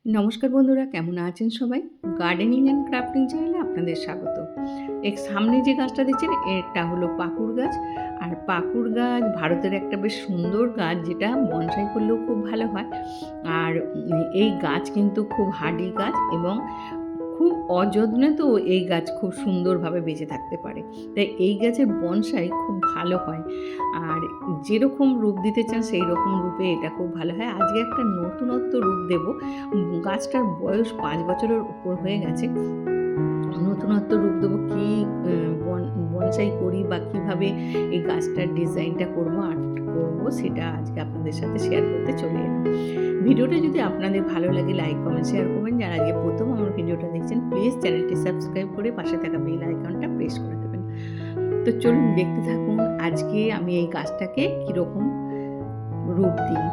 নমস্কার বন্ধুরা, কেমন আছেন সবাই? গার্ডেনিং অ্যান্ড ক্রাফটিং চ্যানেলে আপনাদের স্বাগত। এর সামনে যে গাছটা দেখছেন এটা হলো পাকুড় গাছ। আর পাকুড় গাছ ভারতের একটা বেশ সুন্দর গাছ, যেটা বনসাই করলেও খুব ভালো হয়। আর এই গাছ কিন্তু খুব হার্ডি গাছ এবং খুব অযত্নে তো এই গাছ খুব সুন্দরভাবে বেঁচে থাকতে পারে। তাই এই গাছের বনসাই খুব ভালো হয়। আর যেরকম রূপ দিতে চান সেই রকম রূপে এটা খুব ভালো হয়। আজকে একটা নতুনত্ব রূপ দেব। গাছটার বয়স ৫ বছরের উপর হয়ে গেছে। নতুনত্ব রূপ দেবো কী বনসাই করি বা কীভাবে এই গাছটার ডিজাইনটা করবো, আর্ট করবো, সেটা আজকে আপনাদের সাথে শেয়ার করতে চলে এলাম। ভিডিওটা যদি আপনাদের ভালো লাগে লাইক, কমেন্ট, শেয়ার করবেন। যারা আজকে প্রথম আমার ভিডিওটা দেখছেন প্লিজ চ্যানেলটি সাবস্ক্রাইব করে পাশে থাকা বেল আইকনটা প্রেস করে দেবেন। তো চলুন দেখতে থাকুন আজকে আমি এই গাছটাকে কীরকম রূপ দিই।